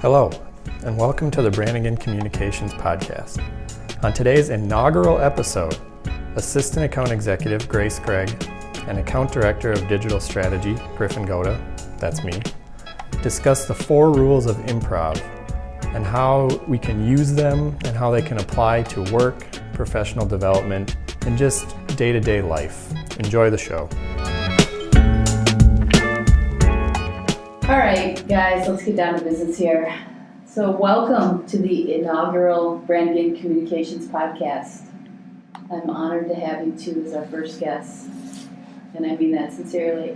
Hello, and welcome to the Brannigan Communications Podcast. On today's inaugural episode, Assistant Account Executive Grace Gregg and Account Director of Digital Strategy Griffin Goda, that's me, discuss the 4 rules of improv and how we can use them and how they can apply to work, professional development, and just day-to-day life. Enjoy the show. All right, guys, let's get down to business here. So welcome to the inaugural Brannigan Communications Podcast. I'm honored to have you two as our first guests, and I mean that sincerely.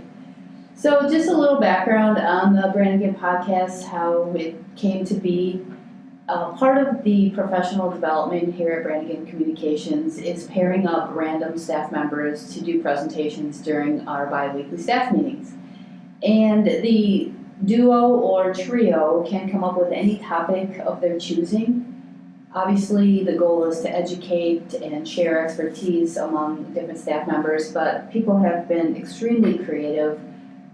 So just a little background on the Brannigan Podcast, how it came to be. Part of the professional development here at Brannigan Communications is pairing up random staff members to do presentations during our bi-weekly staff meetings. And the duo or trio can come up with any topic of their choosing. Obviously, the goal is to educate and share expertise among different staff members, but people have been extremely creative.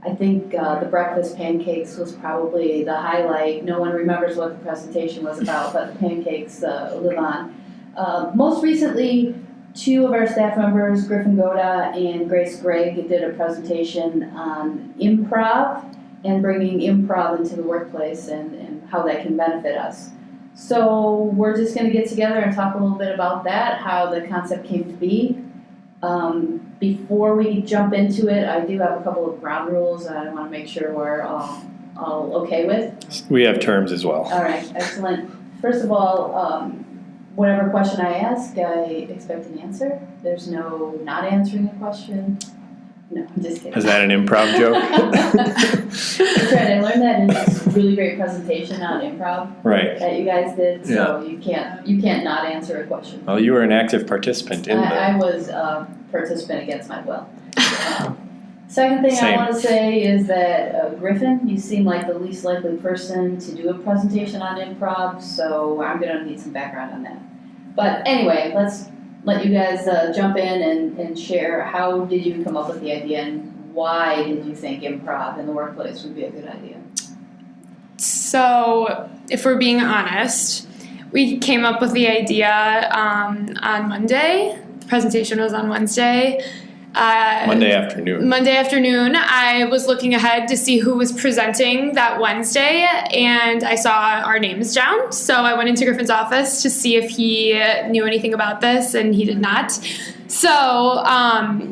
I think the breakfast pancakes was probably the highlight. No one remembers what the presentation was about, but the pancakes live on. Most recently, 2 of our staff members, Griffin Goda and Grace Gregg, did a presentation on improv and bringing improv into the workplace and how that can benefit us. So we're just going to get together and talk a little bit about that, how the concept came to be. Before we jump into it, I do have a couple of ground rules that I want to make sure we're all okay with. We have terms as well. All right, excellent. First of all, whatever question I ask, I expect an answer. There's no not answering a question. No, I'm just kidding. Is that an improv joke? That's right. I learned that in this really great presentation on improv that you guys did. So you can't not answer a question. Well, you were an active participant in I was a participant against my will. Second thing I want to say is that Griffin, you seem like the least likely person to do a presentation on improv, so I'm going to need some background on that. But anyway, let's let you guys jump in and share how did you come up with the idea and why did you think improv in the workplace would be a good idea? So, if we're being honest, we came up with the idea on Monday. The presentation was on Wednesday. Monday afternoon, I was looking ahead to see who was presenting that Wednesday, and I saw our names down. So I went into Griffin's office to see if he knew anything about this, and he did not. So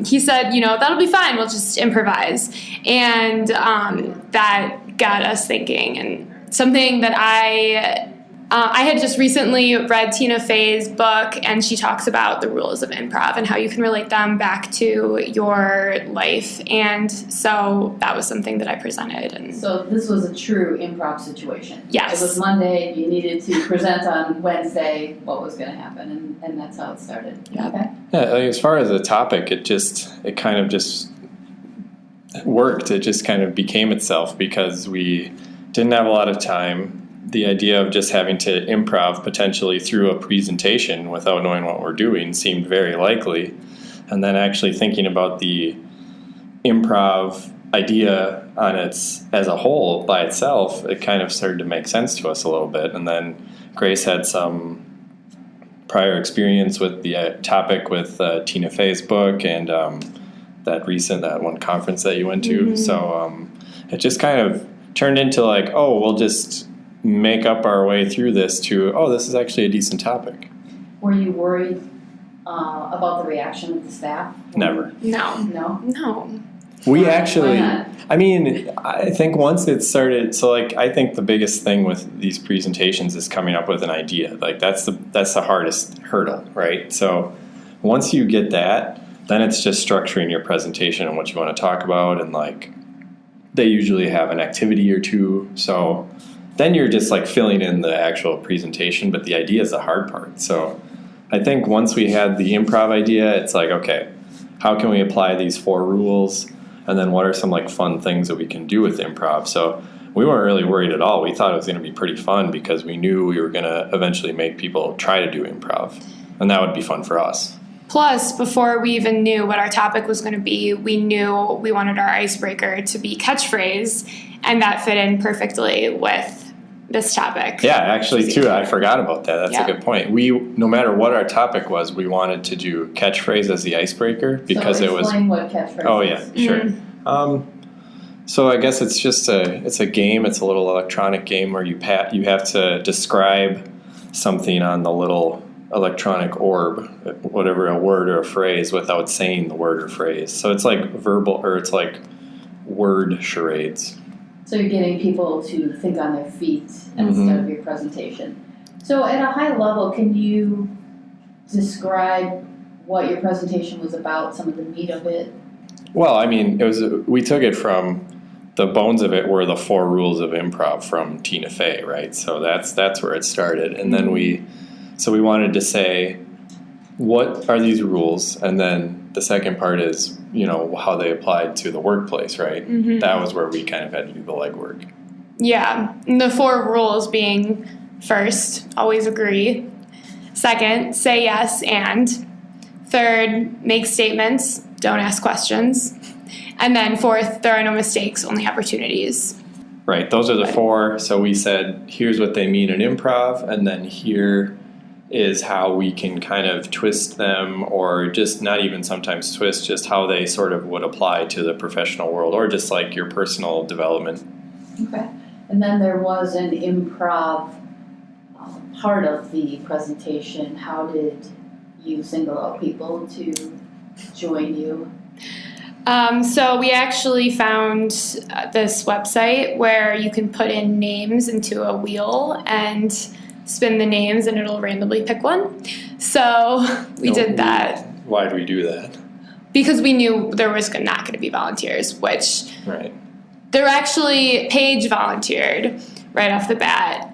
he said, that'll be fine. We'll just improvise. And that got us thinking. And something that I had just recently read Tina Fey's book, and she talks about the rules of improv and how you can relate them back to your life. And so that was something that I presented. And so this was a true improv situation. Yes. It was Monday. You needed to present on Wednesday what was going to happen, and that's how it started. Yeah. Okay. Yeah, as far as the topic, it kind of just worked. It just kind of became itself because we didn't have a lot of time. The idea of just having to improv potentially through a presentation without knowing what we're doing seemed very likely. And then actually thinking about the improv idea as a whole by itself, it kind of started to make sense to us a little bit. And then Grace had some prior experience with the topic with Tina Fey's book and that one conference that you went to. Mm-hmm. So it just kind of turned into like, we'll just make up our way through this to, this is actually a decent topic. Were you worried about the reaction of the staff? Never. No. We actually, Why not? I think once it started, I think the biggest thing with these presentations is coming up with an idea. Like that's the hardest hurdle, right? So once you get that, then it's just structuring your presentation and what you want to talk about, and they usually have an activity or two, so then you're just filling in the actual presentation, but the idea is the hard part. So I think once we had the improv idea, it's okay, how can we apply these 4 rules? And then what are some fun things that we can do with improv? So we weren't really worried at all. We thought it was going to be pretty fun because we knew we were going to eventually make people try to do improv. And that would be fun for us. Plus, before we even knew what our topic was going to be, we knew we wanted our icebreaker to be catchphrase, and that fit in perfectly with this topic. Yeah, actually, too, I forgot about that. That's Yeah. a good point. No matter what our topic was, we wanted to do catchphrase as the icebreaker because so it was. explain what catchphrase Oh is. yeah, sure. So I guess it's just a game. It's a little electronic game where you have to describe something on the little electronic orb, whatever, a word or a phrase, without saying the word or phrase. So it's like it's like word charades. So you're getting people to think on their feet Mm-hmm. instead of your presentation. So at a high level, can you describe what your presentation was about, some of the meat of it? Well, I mean, we took it from the bones of it were the 4 rules of improv from Tina Fey, right? So that's where it started, and then we wanted to say, what are these rules, and then the second part is, how they applied to the workplace, right? Mm-hmm. That was where we kind of had to do the legwork. Yeah. And the 4 rules being: first, always agree; second, say yes and; third, make statements, don't ask questions; and then fourth, there are no mistakes, only opportunities. Right, those are the 4. So we said, here's what they mean in improv, and then here is how we can kind of twist them, or just not even sometimes twist, just how they sort of would apply to the professional world, or just like your personal development. Okay. And then there was an improv part of the presentation. How did you single out people to join you? So we actually found this website where you can put in names into a wheel and spin the names and it'll randomly pick one. So we did that Why do we do that? because we knew there was not going to be volunteers, which Right. there actually, Paige volunteered right off the bat.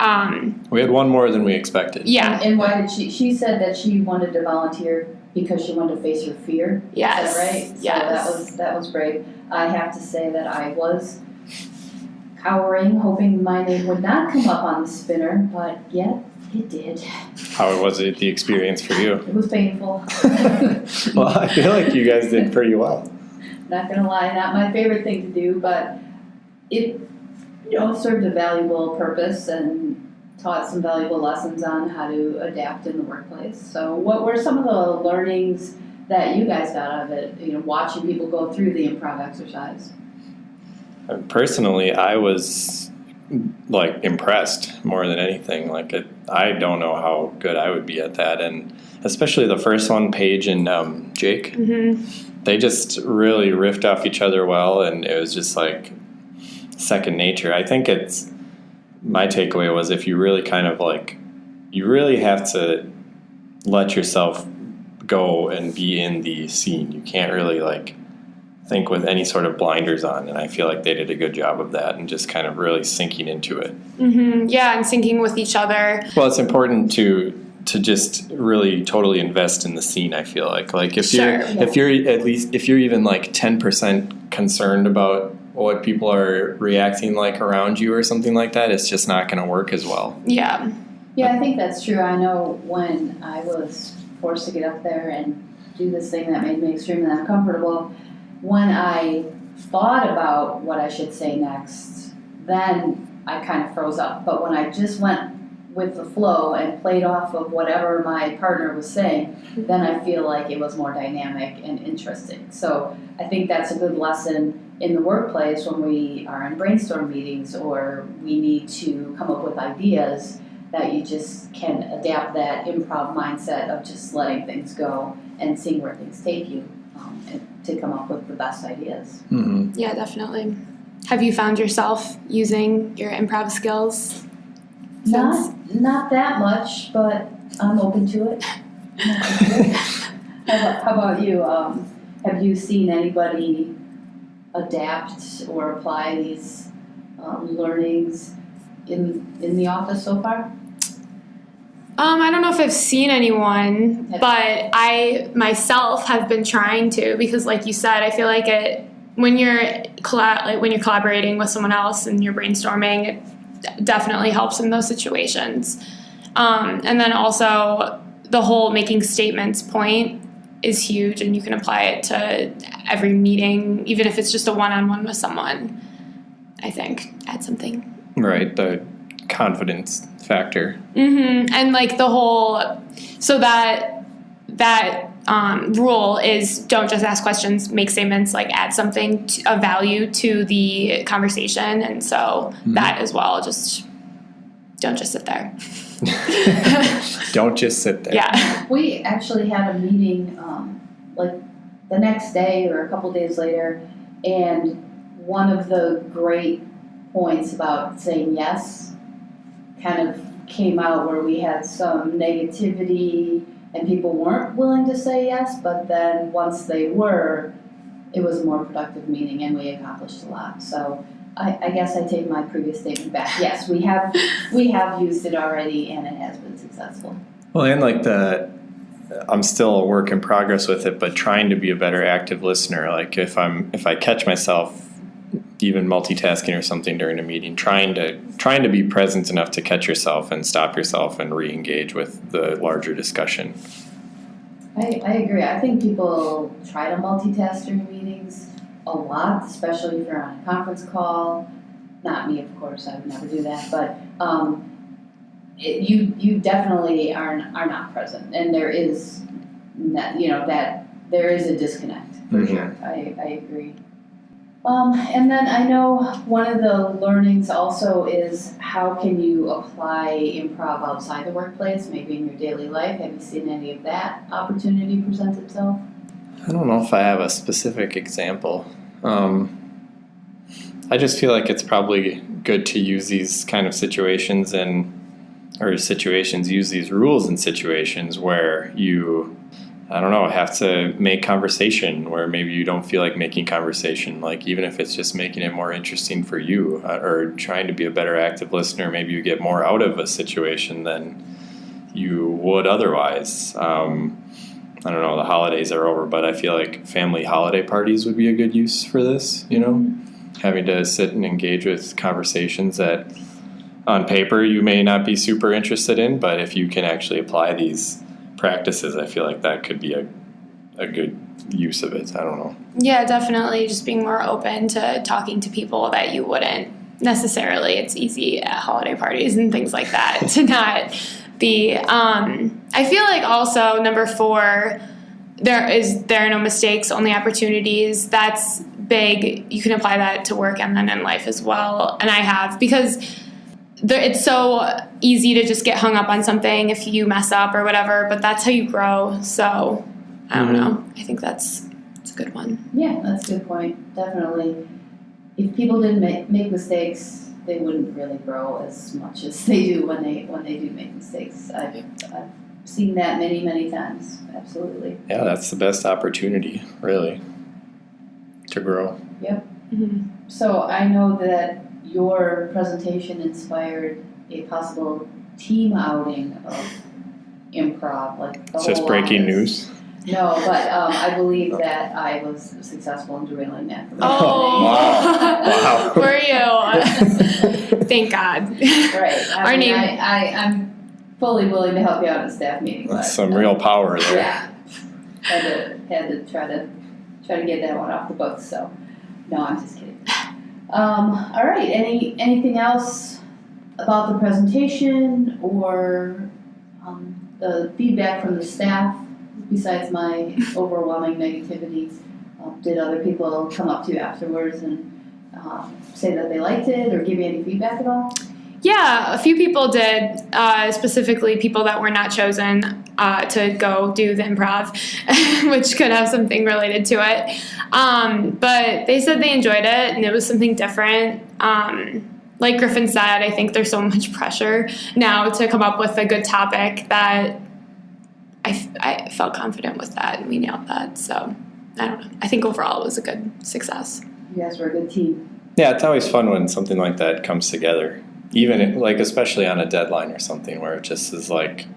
We had one more than we expected. Yeah. And why did she said that she wanted to volunteer because she wanted to face her fear. Yes. Is that right? Yes. So that was brave. I have to say that I was cowering, hoping my name would not come up on the spinner, but yeah, it did. How was the experience for you? It was painful. Well, I feel like you guys did pretty well. Not gonna lie, not my favorite thing to do, but it, served a valuable purpose and taught some valuable lessons on how to adapt in the workplace. So what were some of the learnings that you guys got out of it, watching people go through the improv exercise? Personally, I was impressed more than anything. I don't know how good I would be at that, and especially the first one, Paige and Jake. Mm-hmm. They just really riffed off each other well, and it was just second nature. I think my takeaway was, if you really kind of you really have to let yourself go and be in the scene. You can't really think with any sort of blinders on, and I feel like they did a good job of that and just kind of really sinking into it. Mm-hmm. Yeah, and syncing with each other. Well, it's important to just really totally invest in the scene. I feel like if Sure. if you're even 10% concerned about what people are reacting around you or something like that, it's just not going to work as well. Yeah. Yeah, I think that's true. I know when I was forced to get up there and do this thing that made me extremely uncomfortable, when I thought about what I should say next, then I kind of froze up. But when I just went with the flow and played off of whatever my partner was saying, then I feel like it was more dynamic and interesting. So I think that's a good lesson in the workplace when we are in brainstorm meetings or we need to come up with ideas, that you just can adapt that improv mindset of just letting things go and seeing where things take you, and to come up with the best ideas. Mm-hmm. Yeah, definitely. Have you found yourself using your improv skills? Not that much, but I'm open to it. How about you? Have you seen anybody adapt or apply these learnings in the office so far? I don't know if I've seen anyone, but I myself have been trying to, because like you said, I feel like when you're collaborating with someone else and you're brainstorming, it definitely helps in those situations. And then also the whole making statements point is huge, and you can apply it to every meeting, even if it's just a one-on-one with someone. I think add something. Right. The confidence factor. And like the whole, so that rule is don't just ask questions, make statements, like add something of value to the conversation. And so that as well, just don't just sit there. Don't just sit there. Yeah. We actually had a meeting, like the next day or a couple days later, and one of the great points about saying yes kind of came out where we had some negativity and people weren't willing to say yes, but then once they were, it was a more productive meeting and we accomplished a lot. So I guess I take my previous statement back. Yes, we have used it already and it has been successful. Well, and like I'm still a work in progress with it, but trying to be a better active listener. Like if I catch myself even multitasking or something during a meeting, trying to be present enough to catch yourself and stop yourself and re-engage with the larger discussion. I agree. I think people try to multitask during meetings a lot, especially if you're on a conference call. Not me, of course. I would never do that. But you definitely are not present, and there is, that there is a disconnect for sure. I agree. And then I know one of the learnings also is how can you apply improv outside the workplace, maybe in your daily life? Have you seen any of that opportunity present itself? I don't know if I have a specific example. I just feel like it's probably good to use these kind of situations use these rules in situations where you, have to make conversation where maybe you don't feel like making conversation. Like even if it's just making it more interesting for you or trying to be a better active listener, maybe you get more out of a situation than you would otherwise. The holidays are over, but I feel like family holiday parties would be a good use for this, having to sit and engage with conversations that on paper you may not be super interested in, but if you can actually apply these practices, I feel like that could be a good use of it. I don't know. Yeah, definitely. Just being more open to talking to people that you wouldn't necessarily. It's easy at holiday parties and things like that to not be. I feel like also number 4, there are no mistakes, only opportunities. That's big. You can apply that to work and then in life as well. And I have, because it's so easy to just get hung up on something if you mess up or whatever, but that's how you grow. So I don't know. I think it's a good one. Yeah, that's a good point. Definitely. If people didn't make mistakes, they wouldn't really grow as much as they do when they do make mistakes. I've seen that many, many times. Absolutely. Yeah, that's the best opportunity, really, to grow. Yep. Mm-hmm. So I know that your presentation inspired a possible team outing of improv, like the whole just breaking office. News. No, but I believe that I was successful in derailing that. Oh, wow! Were you? Thank God. Right. I'm fully willing to help you out at staff meeting. That's some real power there. Yeah. Had to try to get that one off the books. So, no, I'm just kidding. All right. Anything else about the presentation or the feedback from the staff besides my overwhelming negativity? Did other people come up to you afterwards and say that they liked it or give you any feedback at all? Yeah, a few people did, specifically people that were not chosen to go do the improv, which could have something related to it. But they said they enjoyed it and it was something different. Like Griffin said, I think there's so much pressure now to come up with a good topic that I felt confident with that and we nailed that. So I don't know. I think overall it was a good success. You guys were a good team. Yeah, it's always fun when something like that comes together. Even especially on a deadline or something where it just is like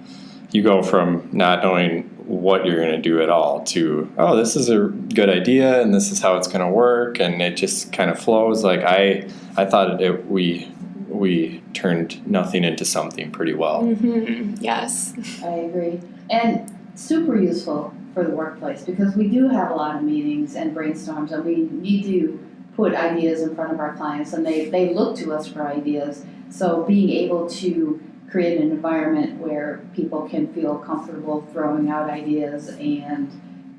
you go from not knowing what you're going to do at all to, oh, this is a good idea and this is how it's going to work, and it just kind of flows. Like I thought we turned nothing into something pretty well. Mm-hmm. Yes. I agree. And super useful for the workplace because we do have a lot of meetings and brainstorms and we need to put ideas in front of our clients and they look to us for ideas. So being able to create an environment where people can feel comfortable throwing out ideas and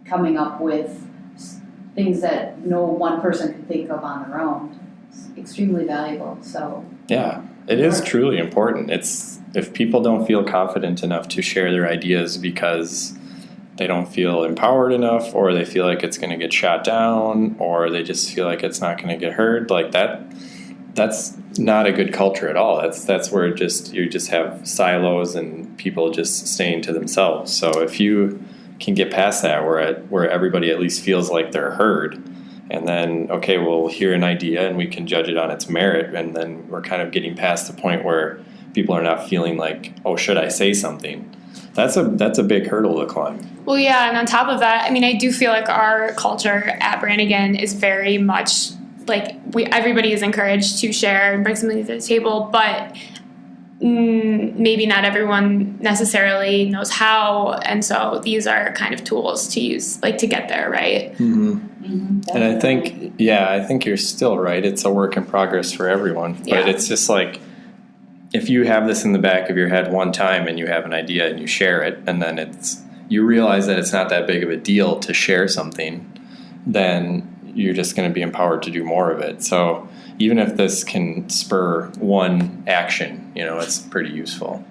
coming up with things that no one person can think of on their own is extremely valuable. So Yeah, it is truly important. It's if people don't feel confident enough to share their ideas because they don't feel empowered enough, or they feel like it's going to get shot down, or they just feel like it's not going to get heard, like that's not a good culture at all. That's where you just have silos and people just staying to themselves. So if you can get past that, where everybody at least feels like they're heard, and then okay, we'll hear an idea and we can judge it on its merit, and then we're kind of getting past the point where people are not feeling like, oh, should I say something? That's a big hurdle to climb. Well, yeah, and on top of that, I mean, I do feel like our culture at Brannigan is very much like everybody is encouraged to share and bring something to the table, but maybe not everyone necessarily knows how, and so these are kind of tools to use, like, to get there, right? And I think you're still right. It's a work in progress for everyone, but it's just like, if you have this in the back of your head one time and you have an idea and you share it, and then you realize that it's not that big of a deal to share something, then you're just going to be empowered to do more of it. So even if this can spur one action, it's pretty useful.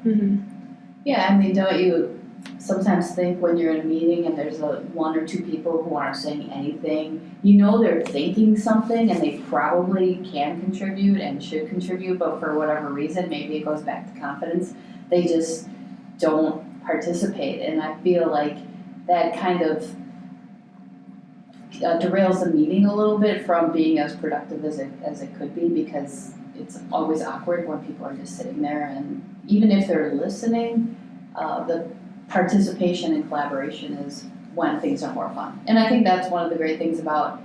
Yeah, I mean, don't you sometimes think when you're in a meeting and there's one or two people who aren't saying anything, they're thinking something and they probably can contribute and should contribute, but for whatever reason, maybe it goes back to confidence, they just don't participate. And I feel like that kind of derails the meeting a little bit from being as productive as it could be, because it's always awkward when people are just sitting there, and even if they're listening, the participation and collaboration is when things are more fun. And I think that's one of the great things about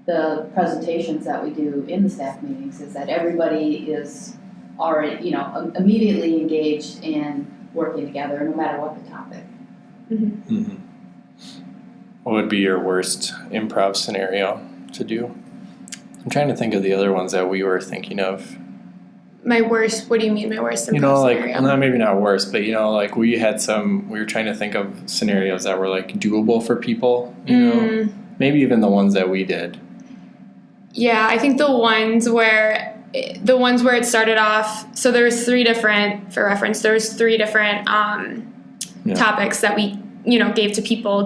the presentations that we do in the staff meetings, is that everybody is already, immediately engaged in working together, no matter what the topic. What would be your worst improv scenario to do? I'm trying to think of the other ones that we were thinking of. My worst, what do you mean my worst improv scenario? Well, maybe not worst, but like we were trying to think of scenarios that were like doable for people, maybe even the ones that we did. Yeah, I think the ones where it started off, so there's three different topics that we, gave to people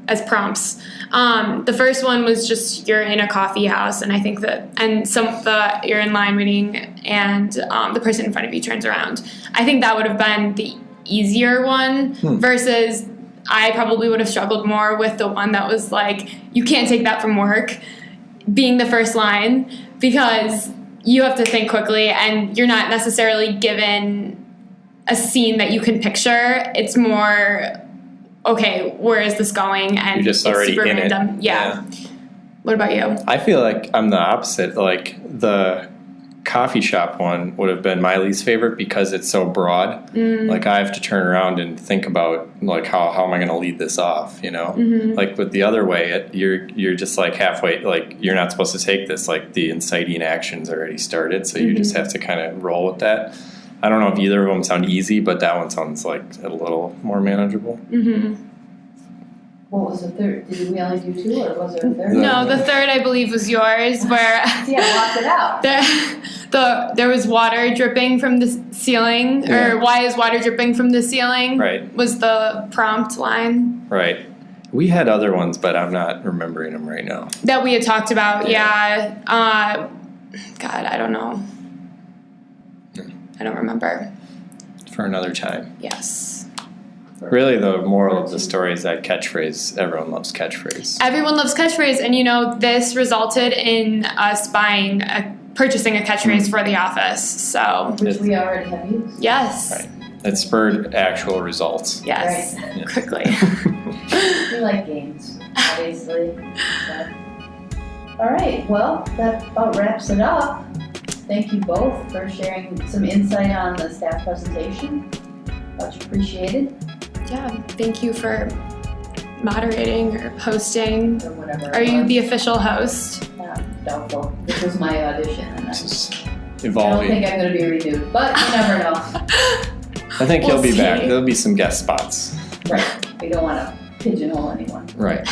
as prompts. The first one was just, you're in a coffee house, and I think you're in line waiting, and the person in front of you turns around. I think that would have been the easier one versus I probably would have struggled more with the one that was like, you can't take that from work, being the first line, because you have to think quickly and you're not necessarily given a scene that you can picture. It's more, okay, where is this going? And you're just already super in random. it. Yeah. What about you? I feel like I'm the opposite. Like the coffee shop one would have been my least favorite because it's so broad. Like I have to turn around and think about like how am I going to lead this off, Like with the other way, you're just like halfway, like you're not supposed to take this, like the inciting action's already started, so you just have to kind of roll with that. I don't know if either of them sound easy, but that one sounds like a little more manageable. What was the third? Did we only do two, or was there a third? No, the third I believe was yours, where blocked it out. there was water dripping from the ceiling, or why is water dripping from the ceiling? Right. Was the prompt line. Right. We had other ones, but I'm not remembering them right now. That we had talked about, yeah. God, I don't know. I don't remember. For another time. Yes. Really, the moral of the story is that catchphrase. Everyone loves catchphrase. Everyone loves catchphrase, and this resulted in us purchasing a catchphrase for the office. So, which we already have used. Yes. Right. It spurred actual results. Yes. Right. Yeah. Quickly. We like games, obviously. All right. Well, that about wraps it up. Thank you both for sharing some insight on the staff presentation. Much appreciated. Yeah, thank you for moderating or hosting. Or whatever. Are you the official host? Doubtful. This was my audition. And This is I don't evolving. think I'm going to be renewed, but you never know. I think We'll he'll be back. see. There'll be some guest spots. Right. We don't want to pigeonhole anyone. Right.